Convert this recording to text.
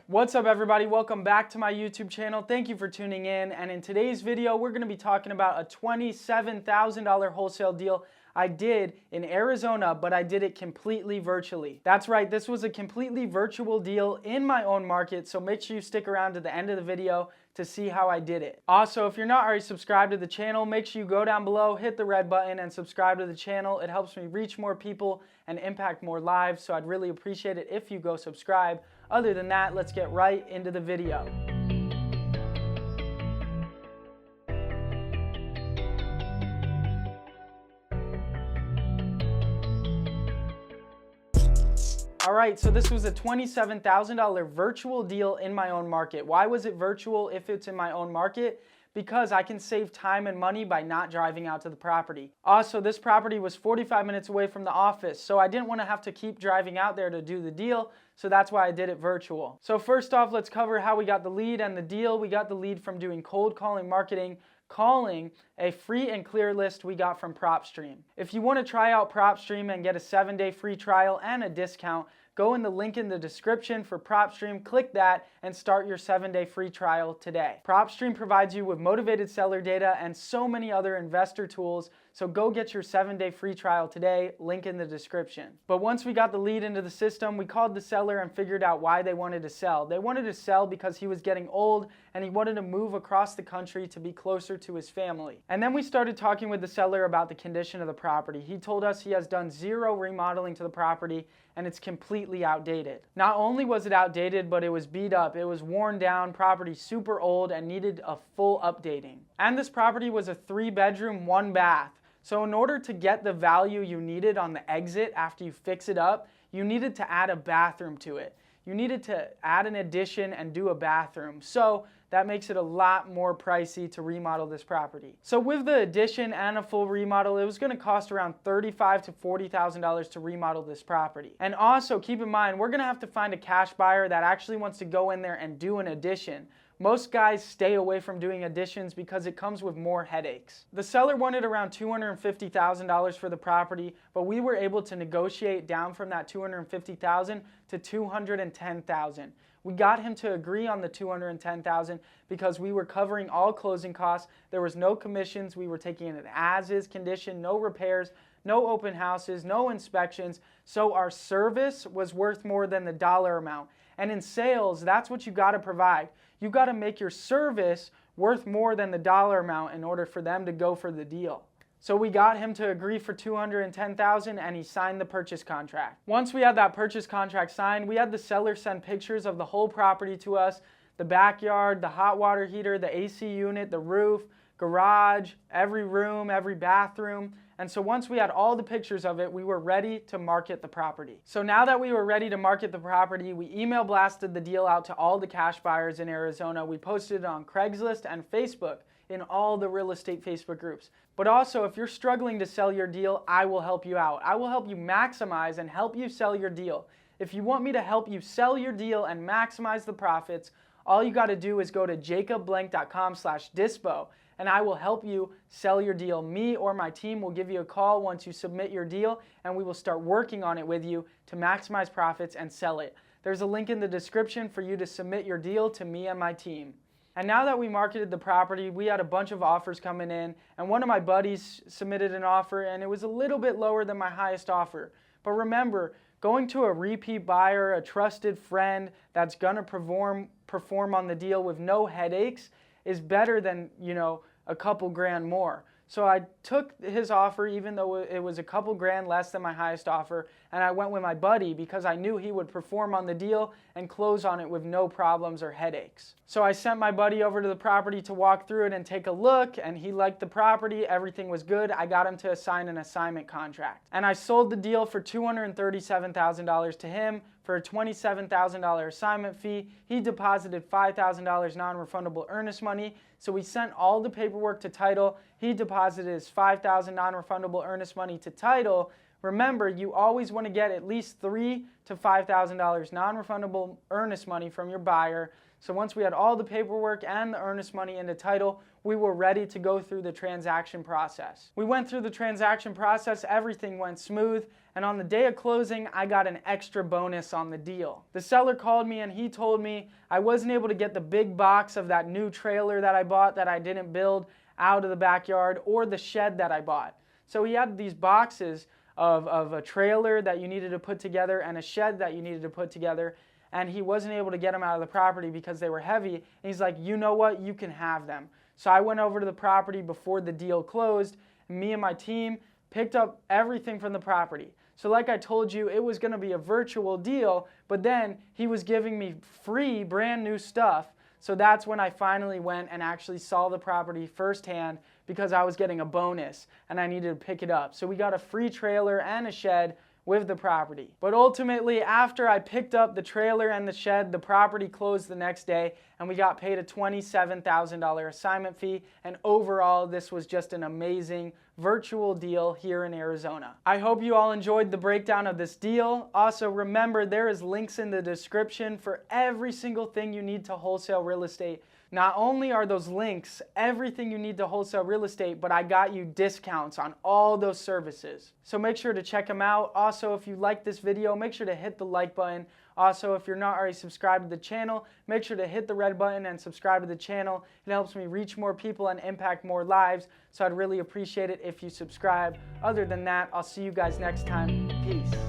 What's up everybody, welcome back to my YouTube channel. Thank you for tuning in, and in today's video we're going to be talking about a $27,000 wholesale deal I did in Arizona, but I did it completely virtually. That's right, this was a completely virtual deal in my own market, so make sure you stick around to the end of the video to see how I did it. Also, if you're not already subscribed to the channel, make sure you go down below, hit the red button and subscribe to the channel. It helps me reach more people and impact more lives, so I'd really appreciate it if you go subscribe. Other than that, let's get right into the video. Alright, so this was a $27,000 virtual deal in my own market. Why was it virtual if it's in my own market? Because I can save time and money by not driving out to the property. Also, this property was 45 minutes away from the office, so I didn't want to have to keep driving out there to do the deal, so that's why I did it virtual. So first off, let's cover how we got the lead and the deal. We got the lead from doing cold calling marketing, calling a free and clear list we got from PropStream. If you want to try out PropStream and get a 7-day free trial and a discount, go in the link in the description for PropStream, click that, and start your 7-day free trial today. PropStream provides you with motivated seller data and so many other investor tools, so go get your 7-day free trial today, link in the description. But once we got the lead into the system, we called the seller and figured out why they wanted to sell. They wanted to sell because he was getting old and he wanted to move across the country to be closer to his family. And then we started talking with the seller about the condition of the property. He told us he has done 0 remodeling to the property and it's completely outdated. Not only was it outdated, but it was beat up. It was worn down, property super old and needed a full updating. And this property was a 3-bedroom, 1-bath. So in order to get the value you needed on the exit after you fix it up, you needed to add a bathroom to it. You needed to add an addition and do a bathroom. So that makes it a lot more pricey to remodel this property. So with the addition and a full remodel, it was going to cost around $35,000 to $40,000 to remodel this property. And also keep in mind, we're going to have to find a cash buyer that actually wants to go in there and do an addition. Most guys stay away from doing additions because it comes with more headaches. The seller wanted around $250,000 for the property, but we were able to negotiate down from that $250,000 to $210,000. We got him to agree on the $210,000 because we were covering all closing costs. There was no commissions. We were taking it as is condition, no repairs, no open houses, no inspections. So our service was worth more than the dollar amount. And in sales, that's what you got to provide. You got to make your service worth more than the dollar amount in order for them to go for the deal. So we got him to agree for $210,000 and he signed the purchase contract. Once we had that purchase contract signed, we had the seller send pictures of the whole property to us, the backyard, the hot water heater, the AC unit, the roof, garage, every room, every bathroom. And so once we had all the pictures of it, we were ready to market the property. So now that we were ready to market the property, we email blasted the deal out to all the cash buyers in Arizona. We posted it on Craigslist and Facebook in all the real estate Facebook groups. But also, if you're struggling to sell your deal, I will help you out. I will help you maximize and help you sell your deal. If you want me to help you sell your deal and maximize the profits, all you got to do is go to jacobblank.com/dispo and I will help you sell your deal. Me or my team will give you a call once you submit your deal and we will start working on it with you to maximize profits and sell it. There's a link in the description for you to submit your deal to me and my team. And now that we marketed the property, we had a bunch of offers coming in, and one of my buddies submitted an offer and it was a little bit lower than my highest offer. But remember, going to a repeat buyer, a trusted friend that's gonna perform on the deal with no headaches is better than, a couple grand more. So I took his offer even though it was a couple grand less than my highest offer, and I went with my buddy because I knew he would perform on the deal and close on it with no problems or headaches. So I sent my buddy over to the property to walk through it and take a look, and he liked the property, everything was good. I got him to sign an assignment contract. And I sold the deal for $237,000 to him for a $27,000 assignment fee. He deposited $5,000 non-refundable earnest money. So we sent all the paperwork to title. He deposited his $5,000 non-refundable earnest money to title. Remember, you always want to get at least $3,000 to $5,000 non-refundable earnest money from your buyer. So once we had all the paperwork and the earnest money in the title, we were ready to go through the transaction process. We went through the transaction process, everything went smooth, and on the day of closing, I got an extra bonus on the deal. The seller called me and he told me I wasn't able to get the big box of that new trailer that I bought that I didn't build out of the backyard, or the shed that I bought. So he had these boxes of a trailer that you needed to put together and a shed that you needed to put together, and he wasn't able to get them out of the property because they were heavy. And he's like, you know what, you can have them. So I went over to the property before the deal closed, and me and my team picked up everything from the property. So like I told you, it was gonna be a virtual deal, but then he was giving me free brand new stuff. So that's when I finally went and actually saw the property firsthand, because I was getting a bonus and I needed to pick it up. So we got a free trailer and a shed with the property. But ultimately, after I picked up the trailer and the shed, the property closed the next day and we got paid a $27,000 assignment fee. And overall, this was just an amazing virtual deal here in Arizona. I hope you all enjoyed the breakdown of this deal. Also, remember, there is links in the description for every single thing you need to wholesale real estate. Not only are those links everything you need to wholesale real estate, but I got you discounts on all those services. So make sure to check them out. Also, if you like this video, make sure to hit the like button. Also, if you're not already subscribed to the channel, make sure to hit the red button and subscribe to the channel. It helps me reach more people and impact more lives. So I'd really appreciate it if you subscribe. Other than that, I'll see you guys next time. Peace.